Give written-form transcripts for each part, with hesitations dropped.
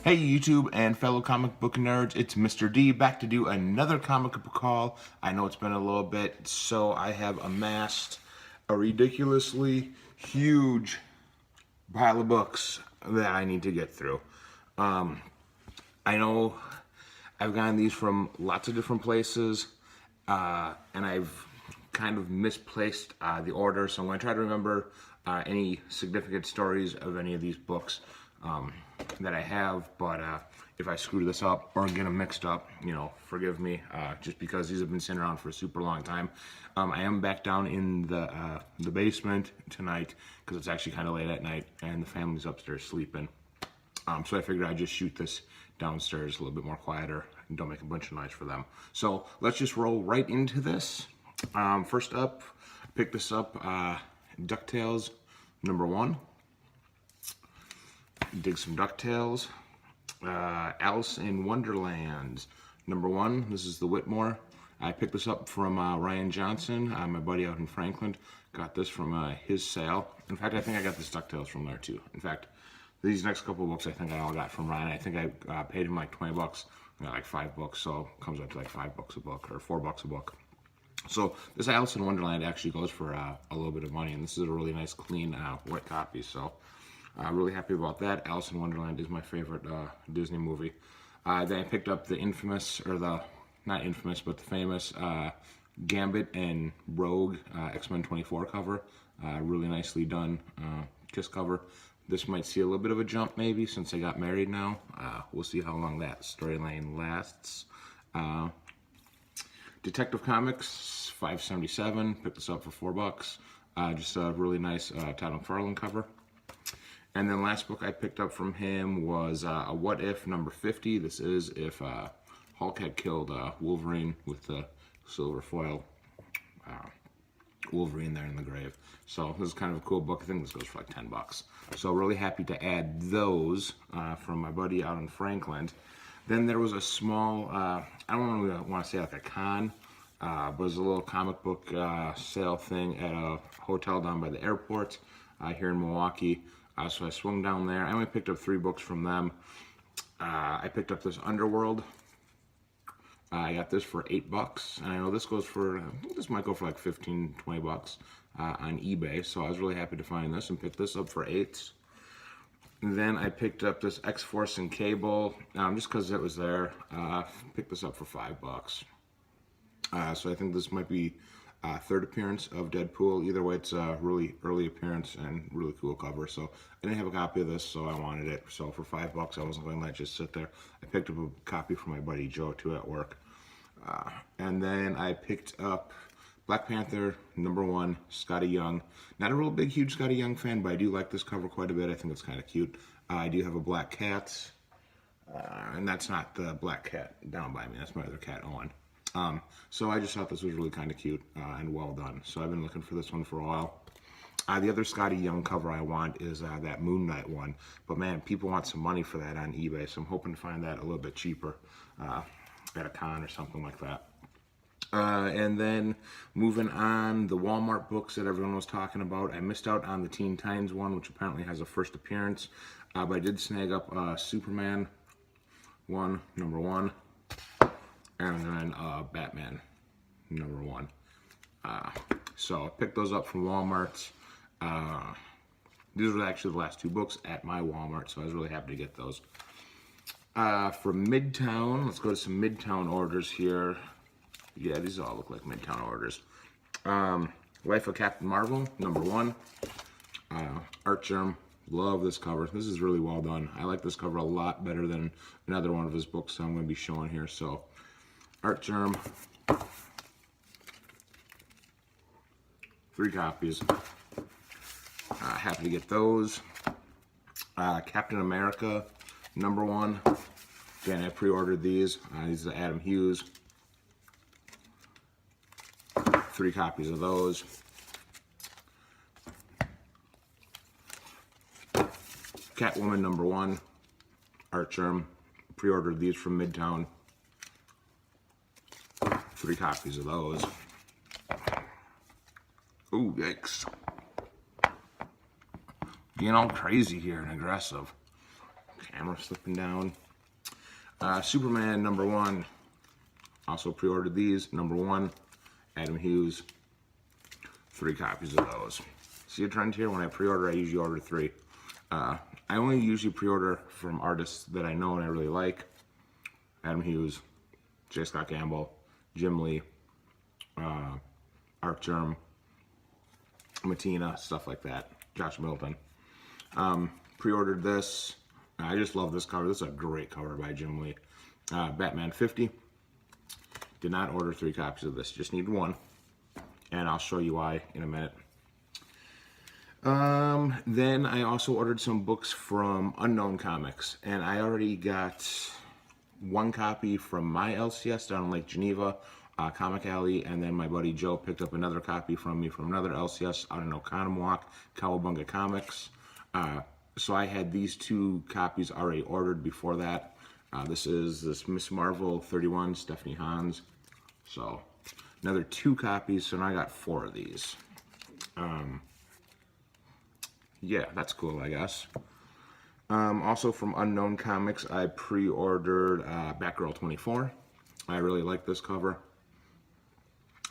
Hey YouTube and fellow comic book nerds, it's Mr. D back to do another comic book haul. I know it's been a little bit, so I have amassed a ridiculously huge pile of books that I need to get through. I know I've gotten these from lots of different places, and I've kind of misplaced the order, so I'm going to try to remember any significant stories of any of these books that I have, but if I screw this up or get them mixed up, you know, forgive me, just because these have been sitting around for a super long time. I am back down in the basement tonight because it's actually kind of late at night and the family's upstairs sleeping. So I figured I'd just shoot this downstairs a little bit more quieter and don't make a bunch of noise for them. So let's just roll right into this. First up, I picked this up, DuckTales #1. Dig some DuckTales. Alice in Wonderland #1. This is the Whitmore. I picked this up from Ryan Johnson, my buddy out in Franklin. Got this from his sale. In fact, I think I got this DuckTales from there too. In fact, these next couple of books I think I all got from Ryan. I think I paid him like 20 bucks. I got like 5 books, so it comes up to like $5 a book or $4 a book. So this Alice in Wonderland actually goes for a little bit of money, and this is a really nice, clean, white copy. So I'm really happy about that. Alice in Wonderland is my favorite Disney movie. Then I picked up the infamous, or the, not infamous, but the famous Gambit and Rogue X-Men 24 cover. Really nicely done kiss cover. This might see a little bit of a jump maybe since I got married now. We'll see how long that storyline lasts. Detective Comics, $5.77. Picked this up for $4. Just a really nice Todd McFarlane cover. And then last book I picked up from him was a What If #50. This is if Hulk had killed Wolverine with the silver foil Wolverine there in the grave. So this is kind of a cool book. I think this goes for like $10. So really happy to add those from my buddy out in Franklin. Then there was a small, I don't really want to say like a con, but it was a little comic book sale thing at a hotel down by the airport here in Milwaukee. So I swung down there. I only picked up 3 books from them. I picked up this Underworld. I got this for $8, and I know this goes for, I think this might go for like 15, 20 bucks on eBay. So I was really happy to find this and pick this up for $8. And then I picked up this X-Force and Cable, just because it was there. Picked this up for $5. So I think this might be third appearance of Deadpool. Either way, it's a really early appearance and really cool cover. So I didn't have a copy of this, so I wanted it. So for $5, I wasn't going to let it just sit there. I picked up a copy for my buddy Joe too at work. And then I picked up Black Panther #1, Scotty Young. Not a real big, huge Scotty Young fan, but I do like this cover quite a bit. I think it's kind of cute. I do have a black cat, and that's not the black cat down by me. That's my other cat, Owen. So I just thought this was really kind of cute and well done. So I've been looking for this one for a while. The other Scotty Young cover I want is that Moon Knight one. But man, people want some money for that on eBay, so I'm hoping to find that a little bit cheaper at a con or something like that. And then moving on, the Walmart books that everyone was talking about. I missed out on the Teen Titans one, which apparently has a first appearance. But I did snag up Superman one, #1. And then Batman #1. So I picked those up from Walmart. These were actually the last 2 books at my Walmart, so I was really happy to get those. From Midtown, let's go to some Midtown orders here. Yeah, these all look like Midtown orders. Life of Captain Marvel #1. Art Germ, love this cover. This is really well done. I like this cover a lot better than another one of his books that I'm going to be showing here. So Art Germ, 3 copies. Happy to get those. Captain America #1. Again, I pre-ordered these. These are Adam Hughes. 3 copies of those. Catwoman #1. Art Germ. Pre-ordered these from Midtown. 3 copies of those. Ooh, yikes. Being all crazy here and aggressive. camera slipping down. Superman #1. Also pre-ordered these. #1. Adam Hughes. 3 copies of those. See a trend here? When I pre-order, I usually order 3. I only usually pre-order from artists that I know and I really like. Adam Hughes, J. Scott Campbell, Jim Lee, Art Germ, Mattina, stuff like that. Josh Milton. Pre-ordered this. I just love this cover. This is a great cover by Jim Lee. Batman 50. Did not order 3 copies of this. Just need 1. And I'll show you why in a minute. Then I also ordered some books from Unknown Comics. And I already got 1 copy from my LCS down in Lake Geneva, Comic Alley. And then my buddy Joe picked up another copy from me from another LCS out in Oconomowoc, Cowabunga Comics. So I had these 2 copies already ordered before that. This is this Miss Marvel 31, Stephanie Hans. So another 2 copies, so now I got 4 of these. Yeah, that's cool, I guess. Also from Unknown Comics, I pre-ordered Batgirl 24. I really like this cover.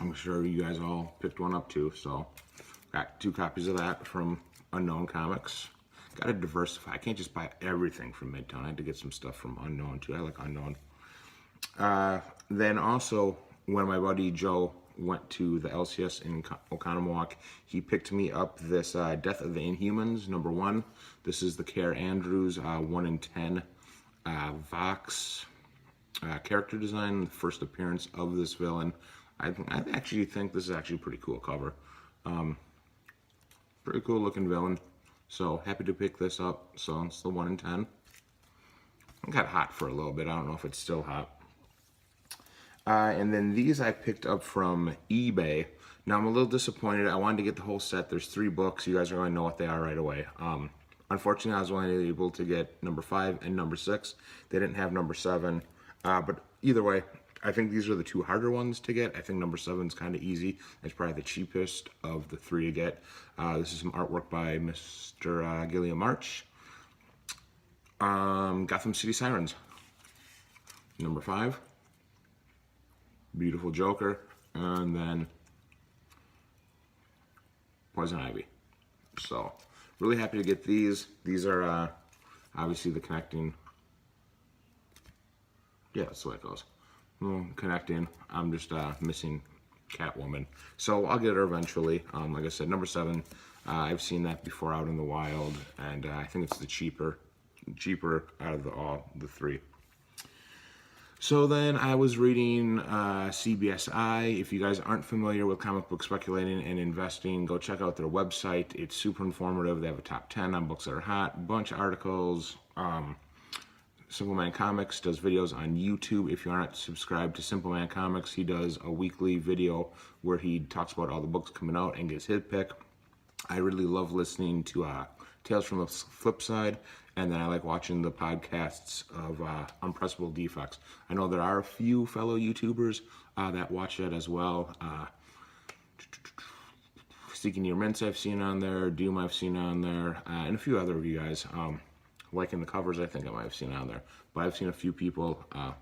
I'm sure you guys all picked one up too, so got 2 copies of that from Unknown Comics. Gotta diversify. I can't just buy everything from Midtown. I had to get some stuff from Unknown too. I like Unknown. Then also, when my buddy Joe went to the LCS in Oconomowoc, he picked me up this Death of the Inhumans #1. This is the Care Andrews 1 in 10 Vox character design, the first appearance of this villain. I actually think this is actually a pretty cool cover. Pretty cool looking villain. So happy to pick this up. So it's the 1 in 10. It got hot for a little bit. I don't know if it's still hot. And then these I picked up from eBay. Now I'm a little disappointed. I wanted to get the whole set. There's 3 books. You guys are going to know what they are right away. Unfortunately, I was only able to get #5 and #6. They didn't have #7. But either way, I think these are the 2 harder ones to get. I think #7 is kind of easy. It's probably the cheapest of the 3 to get. This is some artwork by Mr. Gilliam March. Gotham City Sirens. #5. Beautiful Joker. And then Poison Ivy. So, really happy to get these. These are obviously the connecting. Yeah, that's the way it goes. Connecting. I'm just missing Catwoman, so I'll get her eventually. Like I said, #7. I've seen that before out in the wild, and I think it's the cheaper out of the 3. So then I was reading CBSI. If you guys aren't familiar with comic book speculating and investing, go check out their website. It's super informative. They have a top 10 on books that are hot, bunch of articles. Simple Man Comics does videos on YouTube. If you aren't subscribed to Simple Man Comics, he does a weekly video where he talks about all the books coming out and gets his pick. I really love listening to Tales from the Flip Side, and then I like watching the podcasts of Unpressable Defects. I know there are a few fellow YouTubers that watch that as well. Seeking Your Mints I've seen on there, Doom I've seen on there, and a few other of you guys. Liking the covers, I think I might have seen on there. But I've seen a few people that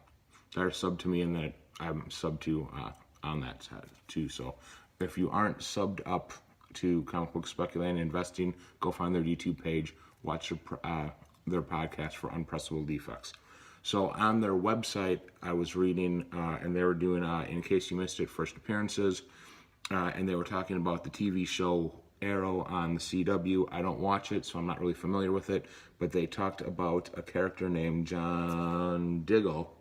are subbed to me and that I'm subbed to on that side too. So if you aren't subbed up to Comic Book Speculating and Investing, go find their YouTube page, watch their podcast for Unpressable Defects. So on their website, I was reading, and they were doing, in case you missed it, first appearances, and they were talking about the TV show Arrow on the CW. I don't watch it, so I'm not really familiar with it, but they talked about a character named John Diggle,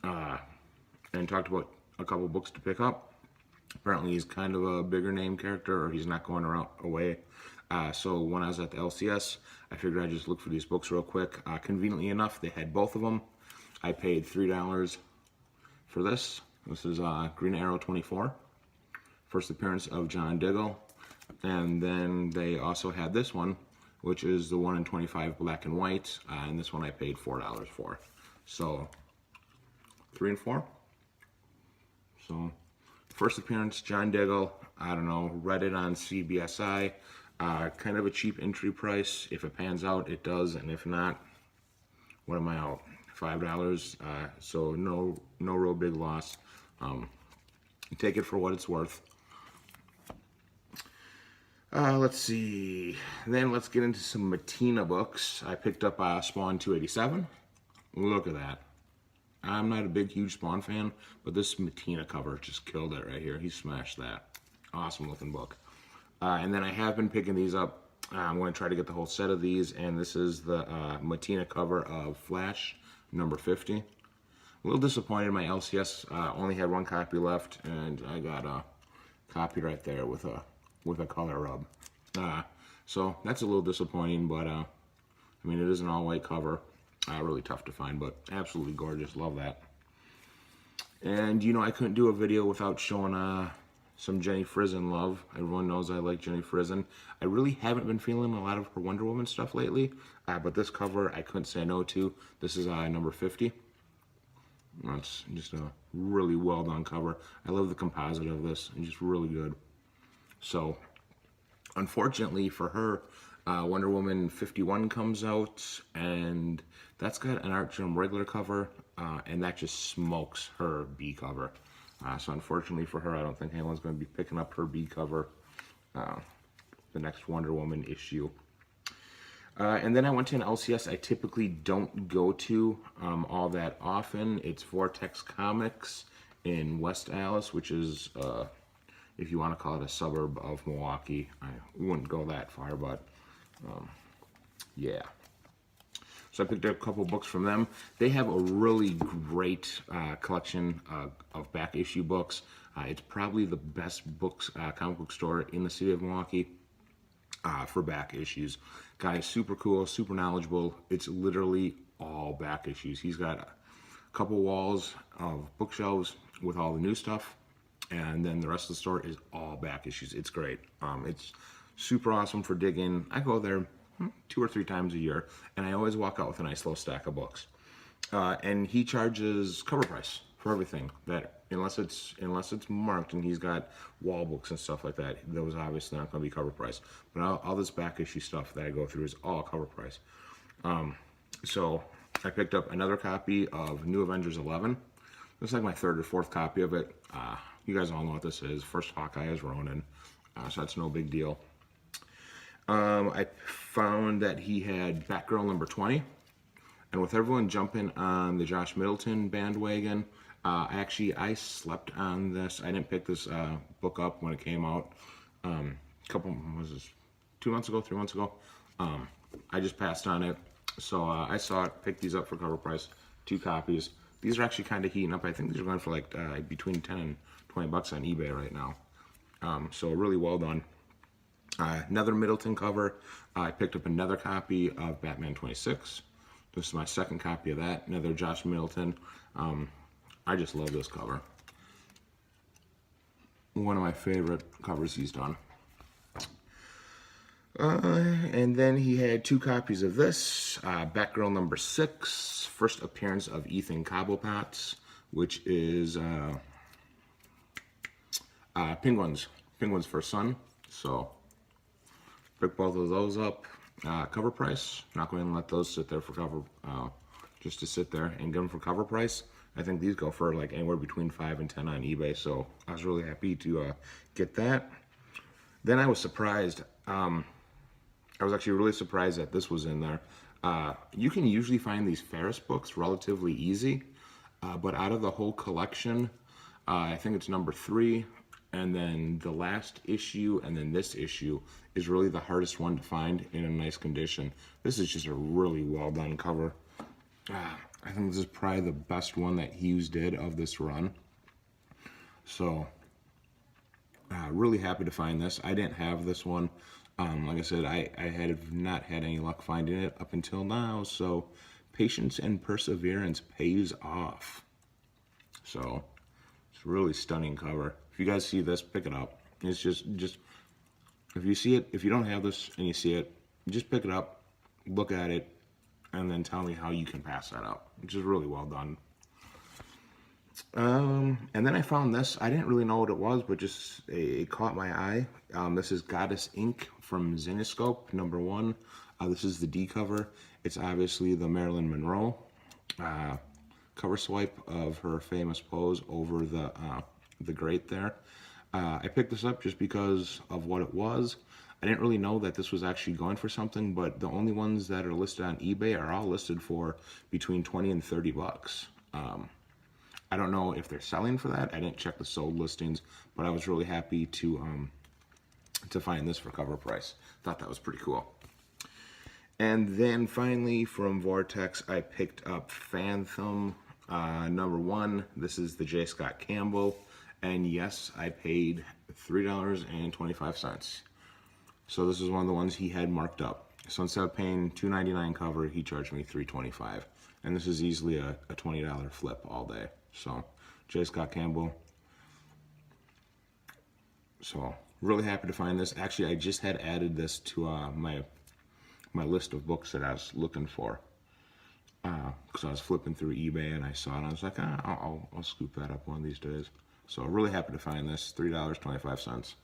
and talked about a couple books to pick up. Apparently he's kind of a bigger name character, or he's not going away. So when I was at the LCS, I figured I'd just look for these books real quick. Conveniently enough, they had both of them. I paid $3 for this. This is Green Arrow 24, first appearance of John Diggle. And then they also had this one, which is the 1 in 25 black and white, and this one I paid $4 for. So 3 and 4. So first appearance, John Diggle. I don't know, read it on CBSI. Kind of a cheap entry price. If it pans out, it does, and if not, what am I out? $5. So no real big loss. Take it for what it's worth. Let's see. Then let's get into some Mattina books. I picked up Spawn 287. Look at that. I'm not a big, huge Spawn fan, but this Mattina cover just killed it right here. He smashed that. Awesome looking book. And then I have been picking these up. I'm going to try to get the whole set of these, and this is the Mattina cover of Flash, number 50. A little disappointed my LCS only had one copy left, and I got a copy right there with a color rub. So that's a little disappointing, but I mean, it is an all-white cover. Really tough to find, but absolutely gorgeous. Love that. And, you know, I couldn't do a video without showing some Jenny Frison love. Everyone knows I like Jenny Frison. I really haven't been feeling a lot of her Wonder Woman stuff lately, but this cover I couldn't say no to. This is number 50. It's just a really well done cover. I love the composite of this. It's just really good. So, unfortunately for her, Wonder Woman 51 comes out, and that's got an Artgerm regular cover, and that just smokes her B cover. So unfortunately for her, I don't think anyone's going to be picking up her B cover the next Wonder Woman issue. And then I went to an LCS I typically don't go to all that often. It's Vortex Comics in West Allis, which is, if you want to call it a suburb of Milwaukee. I wouldn't go that far, but yeah. So I picked up a couple books from them. They have a really great collection of back issue books. It's probably the best comic book store in the city of Milwaukee for back issues. Guy is super cool, super knowledgeable. It's literally all back issues. He's got a couple walls of bookshelves with all the new stuff, and then the rest of the store is all back issues. It's great. It's super awesome for digging. I go there 2 or 3 times a year, and I always walk out with a nice little stack of books. And he charges cover price for everything. That unless it's marked, and he's got wall books and stuff like that, those obviously not going to be cover price. But all this back issue stuff that I go through is all cover price. So I picked up another copy of New Avengers 11. It's like my 3rd or 4th copy of it. You guys all know what this is. First Hawkeye is Ronin, so that's no big deal. I found that he had Batgirl number 20, and with everyone jumping on the Josh Middleton bandwagon, I slept on this. I didn't pick this book up when it came out. Was this 2 months ago, 3 months ago? I just passed on it, so I saw it, picked these up for cover price, 2 copies. These are actually kind of heating up. I think these are going for like between 10 and 20 bucks on eBay right now. So really well done. Another Middleton cover. I picked up another copy of Batman 26. This is my 2nd copy of that. Another Josh Middleton. I just love this cover. One of my favorite covers he's done. And then he had 2 copies of this. Batgirl number 6. First appearance of Ethan Cobblepot, which is Penguin's first son. So pick both of those up. Cover price. Not going to let those sit there for cover, just to sit there and get them for cover price. I think these go for like anywhere between 5 and 10 on eBay. So I was really happy to get that. Then I was surprised. I was actually really surprised that this was in there. You can usually find these Ferris books relatively easy, but out of the whole collection, I think it's number 3, and then the last issue, and then this issue is really the hardest one to find in a nice condition. This is just a really well done cover. I think this is probably the best one that Hughes did of this run. So, really happy to find this. I didn't have this one. Like I said, I have not had any luck finding it up until now, so patience and perseverance pays off. So, it's a really stunning cover. If you guys see this, pick it up. It's just if you see it, if you don't have this and you see it, just pick it up, look at it, and then tell me how you can pass that up. Which is really well done. And then I found this. I didn't really know what it was, but just it caught my eye. This is Goddess Inc. from Zenescope, number 1. This is the D cover. It's obviously the Marilyn Monroe cover swipe of her famous pose over the grate there. I picked this up just because of what it was. I didn't really know that this was actually going for something, but the only ones that are listed on eBay are all listed for between 20 and 30 bucks. I don't know if they're selling for that. I didn't check the sold listings, but I was really happy to find this for cover price. Thought that was pretty cool. And then finally from Vortex, I picked up Phantom #1. This is the J. Scott Campbell. And yes, I paid $3.25. So this is one of the ones he had marked up. So instead of paying $2.99 cover, he charged me $3.25. And this is easily a $20 flip all day. So J. Scott Campbell. So really happy to find this. Actually, I just had added this to my list of books that I was looking for. Because I was flipping through eBay and I saw it and I was like, I'll scoop that up one of these days. So really happy to find this, $3.25.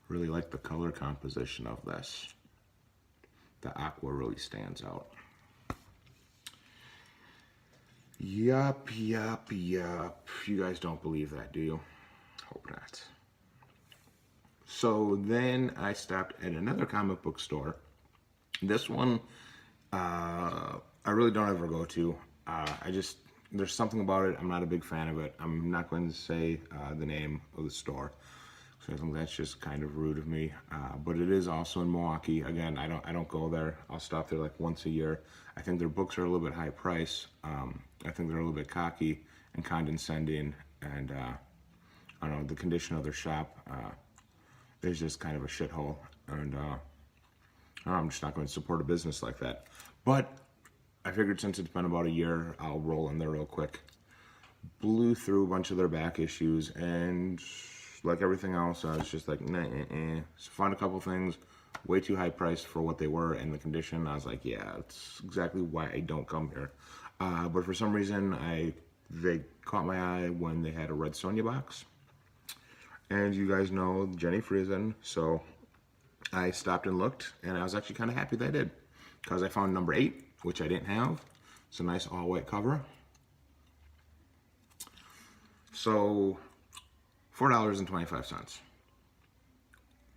Really like the color composition of this. The aqua really stands out. Yup. You guys don't believe that, do you? Hope not. So then I stopped at another comic book store. This one, I really don't ever go to. There's something about it. I'm not a big fan of it. I'm not going to say the name of the store. So I think that's just kind of rude of me. But it is also in Milwaukee. Again, I don't go there. I'll stop there like once a year. I think their books are a little bit high price. I think they're a little bit cocky and condescending. And I don't know, the condition of their shop is just kind of a shithole. And I'm just not going to support a business like that. But I figured since it's been about a year, I'll roll in there real quick. Blew through a bunch of their back issues, and like everything else, I was just like, So found a couple things, way too high priced for what they were and the condition. I was like, yeah, that's exactly why I don't come here. But for some reason, they caught my eye when they had a Red Sonja box. And you guys know Jenny Friesen, so I stopped and looked, and I was actually kind of happy that I did. Because I found #8, which I didn't have. It's a nice all-white cover. So, $4.25.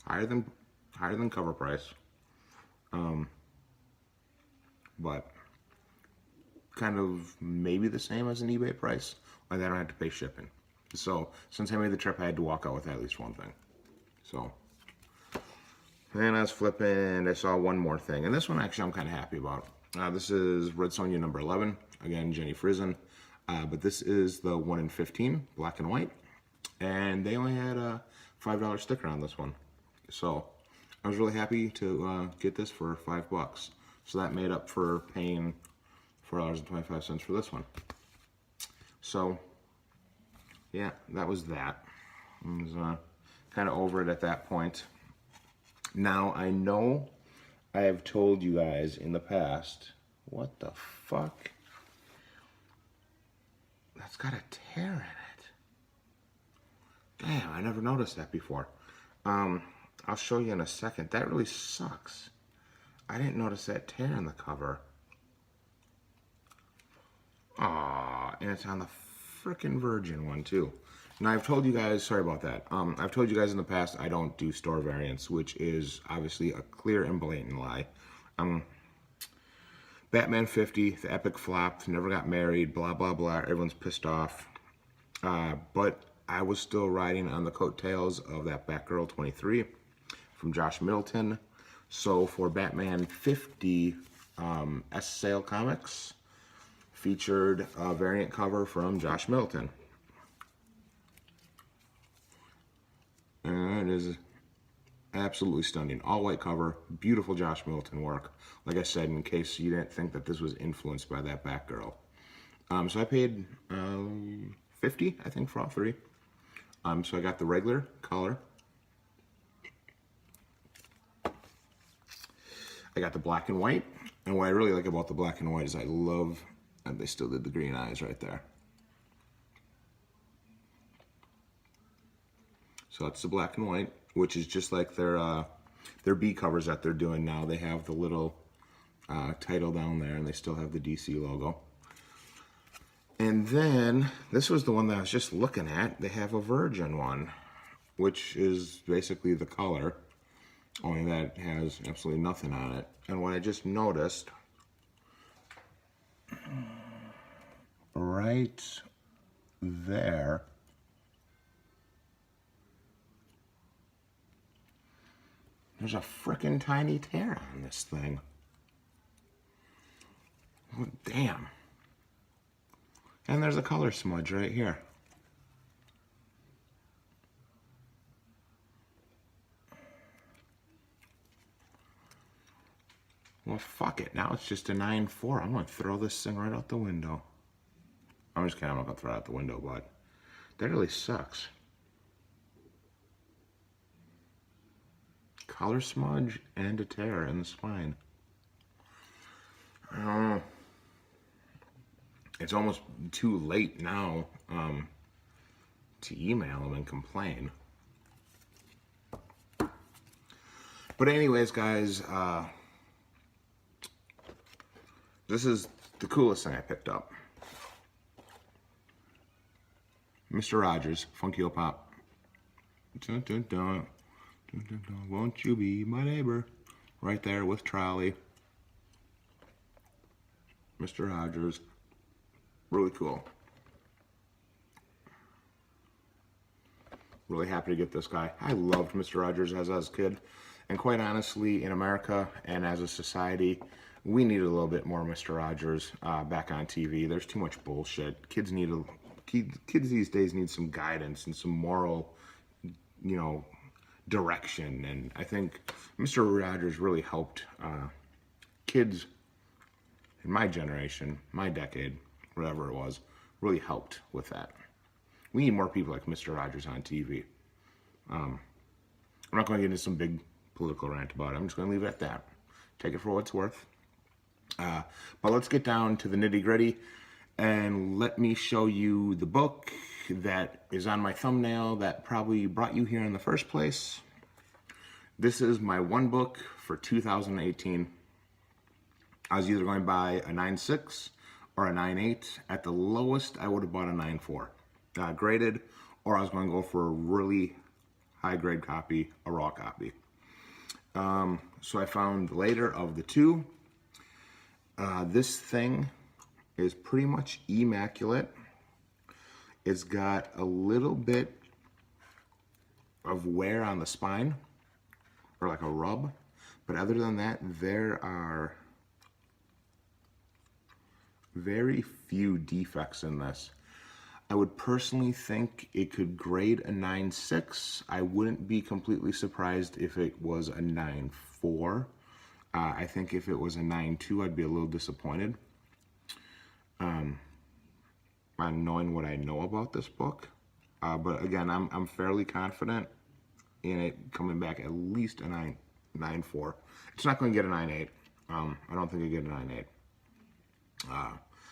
Higher than cover price. But kind of maybe the same as an eBay price, and I don't have to pay shipping. So, since I made the trip, I had to walk out with at least one thing. So, then I was flipping, and I saw one more thing. And this one, actually, I'm kind of happy about. This is Red Sonja #11. Again, Jenny Friesen. But this is the 1 in 15, black and white. And they only had a $5 sticker on this one. So, I was really happy to get this for $5. So that made up for paying $4.25 for this one. So, yeah, that was that. I was kind of over it at that point. Now, I know I have told you guys in the past, what the fuck? That's got a tear in it. Damn, I never noticed that before. I'll show you in a second. That really sucks. I didn't notice that tear in the cover. Aw, and it's on the frickin' Virgin one, too. Now, I've told you guys, sorry about that. I've told you guys in the past I don't do store variants, which is obviously a clear and blatant lie. Batman 50, the epic flop, never got married, blah, blah, blah. Everyone's pissed off. But I was still riding on the coattails of that Batgirl 23 from Josh Middleton. So for Batman 50, S-Sale Comics featured a variant cover from Josh Middleton. And it is absolutely stunning. All white cover, beautiful Josh Middleton work. Like I said, in case you didn't think that this was influenced by that Batgirl. So I paid $50, I think, for all three. So I got the regular color. I got the black and white. And what I really like about the black and white is I love, and they still did the green eyes right there. So that's the black and white, which is just like their their B covers that they're doing now. They have the little title down there, and they still have the DC logo. And then, this was the one that I was just looking at. They have a Virgin one, which is basically the color, only that has absolutely nothing on it. And what I just noticed, right there, there's a frickin' tiny tear on this thing. Oh, damn. And there's a color smudge right here. Well, fuck it. Now it's just a 9.4. I'm going to throw this thing right out the window. I'm just kidding. I'm not going to throw it out the window, but that really sucks. Color smudge and a tear in the spine. I don't know. It's almost too late now to email them and complain. But anyways, guys, this is the coolest thing I picked up. Mr. Rogers, Funky O Pop. Dun, dun, dun. Dun, dun, dun. Won't you be my neighbor? Right there with Trolley. Mr. Rogers. Really cool. Really happy to get this guy. I loved Mr. Rogers as I was a kid. And quite honestly, in America and as a society, we need a little bit more Mr. Rogers back on TV. There's too much bullshit. Kids these days need some guidance and some moral, direction. And I think Mr. Rogers really helped kids in my generation, my decade, whatever it was, really helped with that. We need more people like Mr. Rogers on TV. I'm not going to get into some big political rant about it. I'm just going to leave it at that. Take it for what it's worth. But let's get down to the nitty-gritty, and let me show you the book that is on my thumbnail that probably brought you here in the first place. This is my one book for 2018. I was either going to buy a 9.6 or a 9.8. At the lowest, I would have bought a 9.4 graded, or I was going to go for a really high grade copy, a raw copy. So I found the later of the two. This thing is pretty much immaculate. It's got a little bit of wear on the spine, or like a rub, but other than that, there are very few defects in this. I would personally think it could grade a 9.6. I wouldn't be completely surprised if it was a 9.4. I think if it was a 9.2, I'd be a little disappointed. On knowing what I know about this book. But again, I'm fairly confident in it coming back at least a 9.4. It's not going to get a 9.8. I don't think it'll get a 9.8.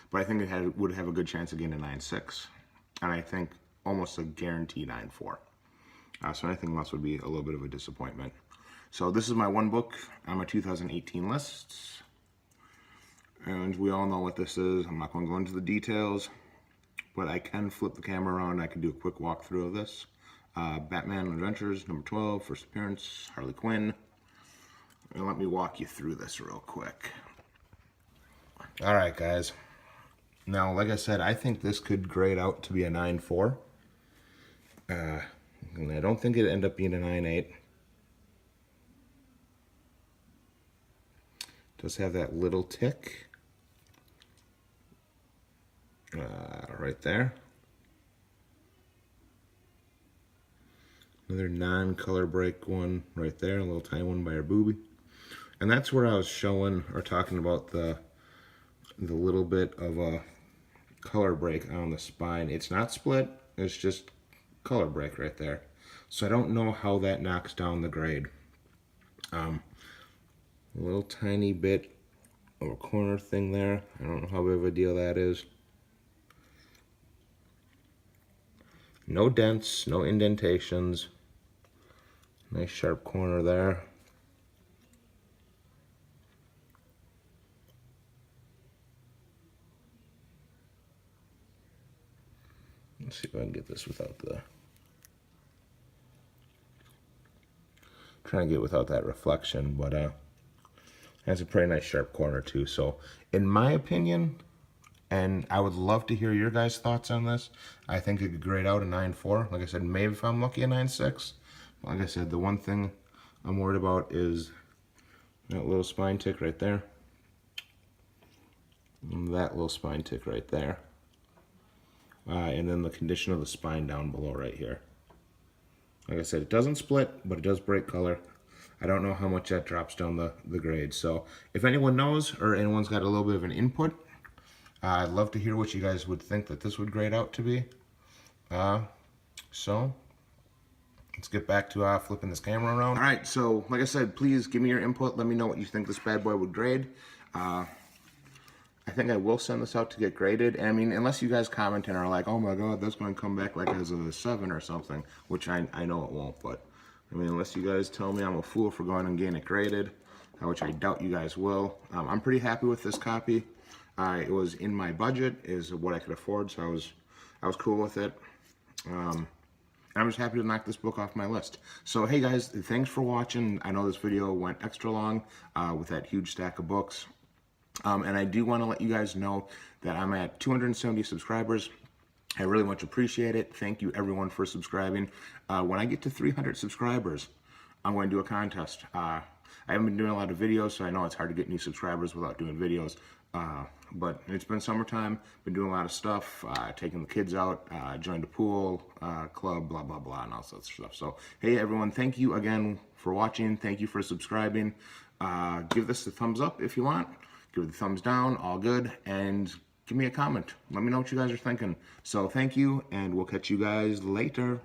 But I think it would have a good chance of getting a 9.6. And I think almost a guaranteed 9.4. So anything less would be a little bit of a disappointment. So this is my one book on my 2018 lists. And we all know what this is. I'm not going to go into the details, but I can flip the camera around. I can do a quick walkthrough of this. Batman Adventures, number 12, first appearance, Harley Quinn. And let me walk you through this real quick. All right, guys. Now, like I said, I think this could grade out to be a 9.4. And I don't think it'd end up being a 9.8. Does have that little tick right there. Another non-color break one right there, a little tiny one by our boobie. And that's where I was showing or talking about the little bit of a color break on the spine. It's not split, it's just color break right there. So I don't know how that knocks down the grade. A little tiny bit of a corner thing there. I don't know how big of a deal that is. No dents, no indentations. Nice sharp corner there. Let's see if I can get this without the... Trying to get without that reflection, but has a pretty nice sharp corner too. So in my opinion, and I would love to hear your guys' thoughts on this, I think it could grade out a 9.4. Like I said, maybe if I'm lucky, a 9.6. Like I said, the one thing I'm worried about is that little spine tick right there. And that little spine tick right there. And then the condition of the spine down below right here. Like I said, it doesn't split, but it does break color. I don't know how much that drops down the grade. So if anyone knows or anyone's got a little bit of an input, I'd love to hear what you guys would think that this would grade out to be. So let's get back to flipping this camera around. All right, so like I said, please give me your input. Let me know what you think this bad boy would grade. I think I will send this out to get graded. And I mean, unless you guys comment and are like, oh my god, that's going to come back like as a 7 or something, which I know it won't, but I mean, unless you guys tell me I'm a fool for going and getting it graded, which I doubt you guys will. I'm pretty happy with this copy. It was in my budget, is what I could afford, so I was cool with it. And I'm just happy to knock this book off my list. So hey guys, thanks for watching. I know this video went extra long with that huge stack of books. And I do want to let you guys know that I'm at 270 subscribers. I really much appreciate it. Thank you everyone for subscribing. When I get to 300 subscribers, I'm going to do a contest. I haven't been doing a lot of videos, so I know it's hard to get new subscribers without doing videos. But it's been summertime, been doing a lot of stuff, taking the kids out, joined a pool club, blah, blah, blah, and all sorts of stuff. So, hey everyone, thank you again for watching. Thank you for subscribing. Give this a thumbs up if you want. Give it a thumbs down, all good, and give me a comment. Let me know what you guys are thinking. So thank you, and we'll catch you guys later.